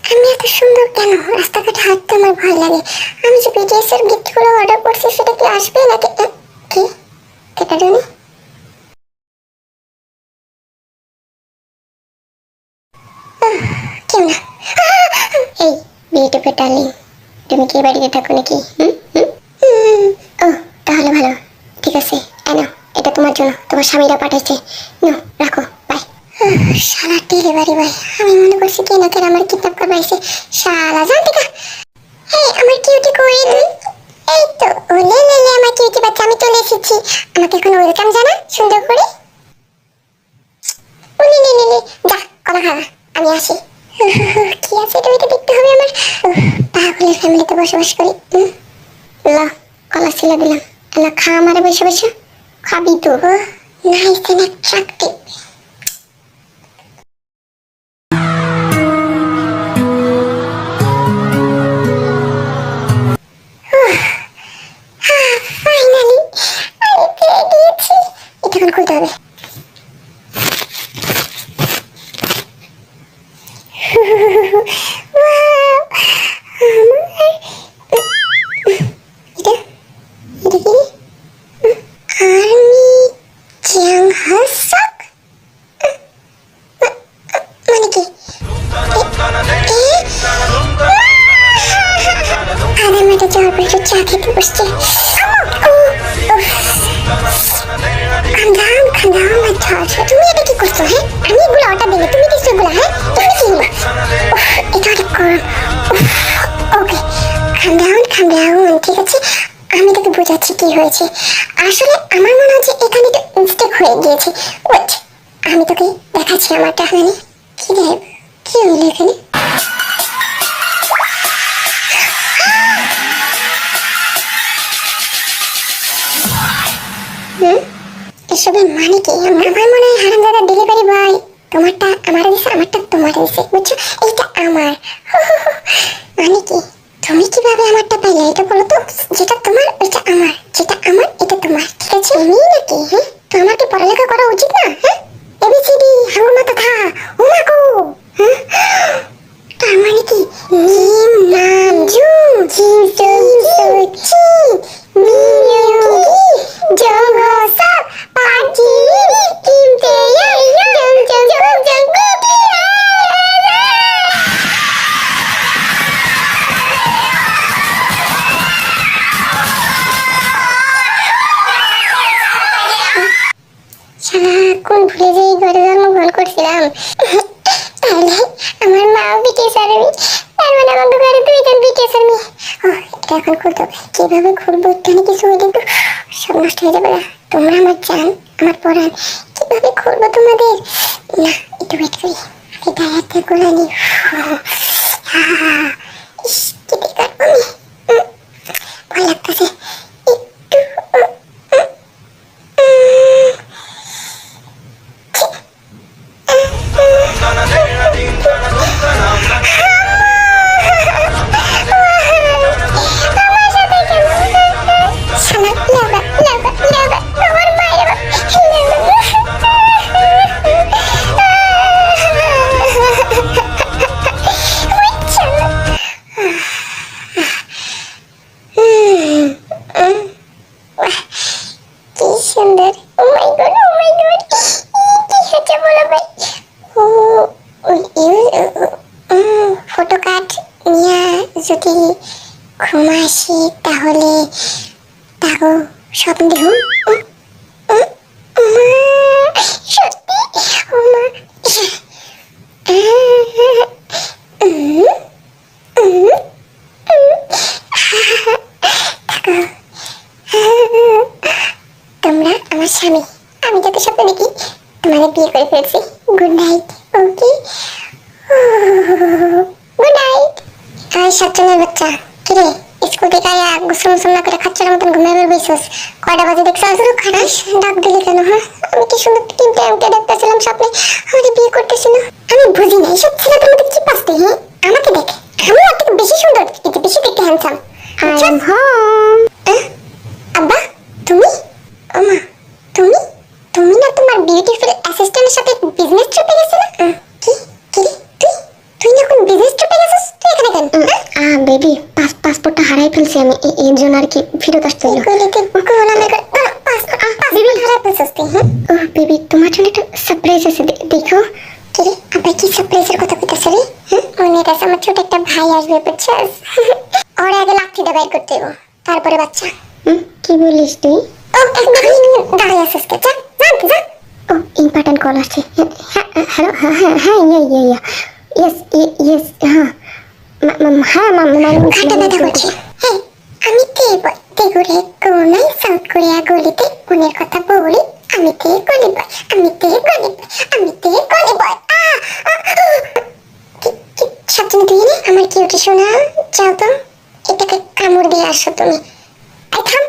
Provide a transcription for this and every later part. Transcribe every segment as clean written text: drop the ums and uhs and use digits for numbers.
আমি এত সুন্দর কেন? রাস্তাঘাটে হাঁটতে আমার ভয় লাগে। আমি যে বিটিএস এর গিফটগুলো অর্ডার করছি সেটা কি আসবে নাকি কি? কেটে জানি কেউ না। এই বিউটিফুল ডার্লিং, তুমি কি বাড়িতে থাকো নাকি? ও তাহলে ভালো, ঠিক আছে। নাও, এটা তোমার জন্য, তোমার স্বামীরা পাঠাইছে। নাও রাখো, বাই। শালা ডেলিভারি বয়, আমি মনে করছি কে না কেন আমার কিডন্যাপ করবে এসে। শালা জান দেখা। এই আমার কিউটি কই তুই? এই তো ওলে লে আমার কিউটি বাচ্চা, আমি চলে এসেছি। আমাকে এখন ওয়েলকাম জানা সুন্দর করে। ওলে লে যা কলা খা, আমি আসি। কি আছে এটা, ওইটা দেখতে হবে আমার। পাগলের ফ্যামিলিতে বসবাস করি। লা কলা ছিলে দিলাম। লা খা আমারে বসে বসে। খাবি তো? Nice and attractive. ফাইনালি আমি পেয়ে গিয়েছি। এটা এখন খুলতে হবে। চা খেতে বসছে। তুমি এটা কি করছো? হ্যাঁ আমি এগুলো অর্ডার দিলে তুমি কিছু এগুলো, হ্যাঁ তুমি কি এটা অর্ডার করো? ওকে খাম ডাউন, ঠিক আছে। আমি তোকে বোঝাচ্ছি কি হয়েছে। আসলে আমার মনে হচ্ছে এখানে তো মিস্টেক হয়ে গিয়েছে। ওয়েট, আমি তোকে দেখাচ্ছি আমারটা। মানে কি দেব, কি হলো এখানে? এসবের মানে কি? আমার মনে হয় হারামজাদা ডেলিভারি বয় তোমারটা আমার দিছে, আমারটা তোমার দিছে, বুঝছো? এইটা আমার। মানে কি? তুমি কিভাবে আমারটা পাইলে এটা বলো তো? যেটা তোমার ওইটা আমার, যেটা আমার এটা তোমার, ঠিক আছে? তুমি নাকি? হ্যাঁ তো আমার কি পড়ালেখা করা উচিত না? হ্যাঁ এবিসিডি হাঙ্গুর মাথা খা উমাকো। হ্যাঁ তার মানে কি? জিম নাম জু জিম সুচি মিউ জং সব পাজি কিম তে জং জং জং জং কুকি। সারাক্ষণ ভুলে যে ঘরে জন্মগ্রহণ করছিলাম। তাহলে আমার মাও বিটিএস আর্মি, তার মানে আমার ঘরে দুইজন বিটিএস আর্মি। এটা এখন খুলতে হবে। কিভাবে খুলবো? এখানে কিছু হয়ে কিন্তু সব নষ্ট হয়ে যাবে না। তোমরা আমার জান, আমার পরাণ, কিভাবে খুলবো তোমাদের? না একটু ওয়েট করি, এটা হাতে খুলে নি। ইস কি বেকার আমি, ভয় লাগতেছে একটু। সুন্দর, ও মাই গড, ও মাই গড, কি হচ্ছে বলো ভাই? ফটো কার্ড নিয়ে যদি ঘুমাসি তাহলে তাও সন্দেহ। সত্যি মা, তোমরা আমার স্বামী, আমি যাতে স্বপ্নে দেখি তোমাদের বিয়ে করে ফেলছি। Good night. Okay good night. আর সাতজনের বাচ্চা কিরে স্কুল থেকে আয়া গোসল মোসল না করে খাচ্ছার মতন ঘুমাইবার বসছিস? কয়টা বাজে দেখছো? আজ খারাপ ডাক দিলি কেন? হ্যাঁ আমি কি সুন্দর তিনটে আংটি দেখতেছিলাম স্বপ্নে, আমাকে বিয়ে করতেছি না। আমি বুঝি না এইসব ছেলেদের মধ্যে কি পাস্তে। হ্যাঁ আমাকে দেখ, আমি আর থেকে বেশি সুন্দর, কিন্তু বেশি দেখতে হ্যান্ডসাম। আব্বা তুমি? ওমা তুমি, তুমি না তোমার বিউটিফুল অ্যাসিস্ট্যান্টের সাথে বিজনেস ট্রিপে গেছিলে? কি কি রে তুই, তুই না কোন বিজনেস ট্রিপে গেছিস? ফেরত আসতে হলো। বেবি তোমার জন্য একটা সারপ্রাইজ আছে, দেখো। আবার কি সারপ্রাইজের কথা কইতাছ রে? মনে আছে আমার ছোট একটা ভাই আসবে বুঝছস? ওর আগে লাঠিটা বাইর করতে হবে, তারপরে বাচ্চা। কি বলিস তুই? দাঁড়িয়ে আছিস কে? যা যা যা। ও ইম্পর্টেন্ট কল আসছে। হ্যালো, হ্যাঁ ইয়া ইয়েস ইয়েস, হ্যাঁ হ্যাঁ ঘাটা ব্যথা করছে। হ্যাঁ, আমি তেগুরে কোনায় সাউথ কোরিয়া গলিতে উনের কথা বলি। আমি তে গলি বয়, আমি তে গলি বয়, আমি তে গলি বয়। সাবধানে তুই না আমার কিউটি শোনা। যাও তো, এটাকে কামড় দিয়ে আসো তুমি। এই থাম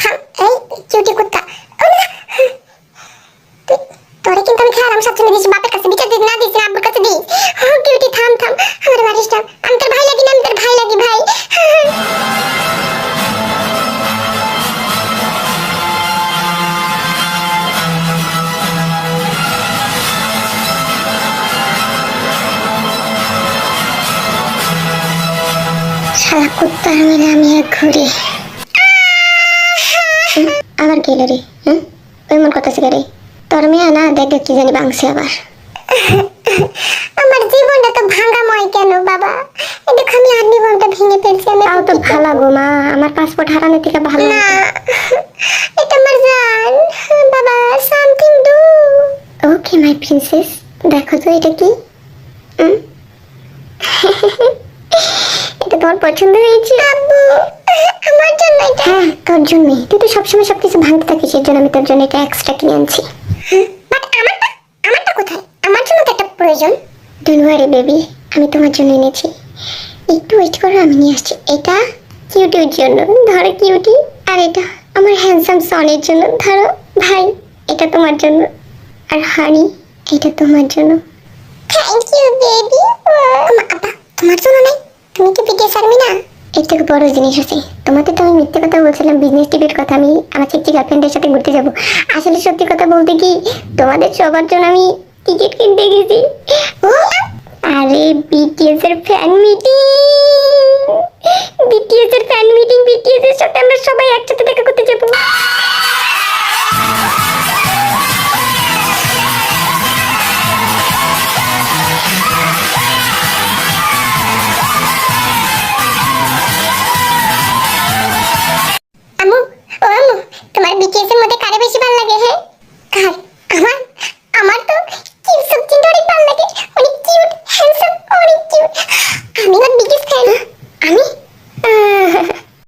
থাম, এই কিউটি কুত্তা। তোরে কিন্তু আমি খারাপ সাবধানে দিয়েছি, বাপের কাছে বিচার দিস না, দিস আব্বুর কাছে দিস। কিউটি থাম থাম, আমার বাড়িস না। আমি তোর ভাই লাগি না, আমি তোর ভাই লাগি ভাই। শালা কুত্তার মেলে আমি এক ঘুরি। আবার গেল রে। ওই মন কথা রে, তোর মেয়ে না দেখ কি জানি বাংছে আবার। আমার জীবনটা তো ভাঙাময় কেন বাবা? দেখো আমি আর জীবনটা ভেঙে ফেলছি। আমি তাও তো ভালো গো মা, আমার পাসপোর্ট হারানো থেকে ভালো না, এটা আমার জান বাবা। Something do. Okay my princess, দেখো তো এটা কি। এটা তোমার পছন্দ হয়েছে? আব্বু, আমার জন্য এটা? হ্যাঁ তোর জন্যই, তুই তো সবসময় সবকিছু ভাঙতে থাকিস, এর জন্য আমি তোর জন্য এটা এক্সট্রা কিনে আনছি। বাট আমারটা কোথায়? আমার জন্য তো একটা প্রয়োজন। ডোন্ট ওয়ারি বেবি, আমি তোমার জন্য এনেছি। একটু ওয়েট করো, আমি নিয়ে আসছি। এটা কিউটির জন্য, ধরো কিউটি। আর এটা আমার হ্যান্ডসাম সনের জন্য, ধরো ভাই। এটা তোমার জন্য। আর হানি, এটা তোমার জন্য। Thank you baby. আব্বা, তোমার জন্য নাই? তুমি কি বিটিএস আর্মি না? এর থেকে বড় জিনিস আছে। তোমাদের তো আমি মিথ্যে কথা বলছিলাম, বিজনেস ট্রিপের কথা, আমি আমার চেকচি গার্লফ্রেন্ডের সাথে ঘুরতে যাব। আসলে সত্যি কথা বলতে কি, তোমাদের সবার জন্য আমি টিকিট কিনতে গেছি। আরে বিটিএস এর ফ্যান মিটিং, বিটিএস এর ফ্যান মিটিং, বিটিএস এর সাথে আমরা সবাই একসাথে দেখা করতে যাব। আম্মু, ও আম্মু, তোমার বিটিএস এর মধ্যে কারে বেশি ভালো লাগে? হ্যাঁ, কার? আমার আমার তো কিম সক জিন অনেক ভালো লাগে। অনেক কিউট, হ্যান্ডসাম, অনেক কিউট। আমি ওর বিগেস্ট ফ্যান।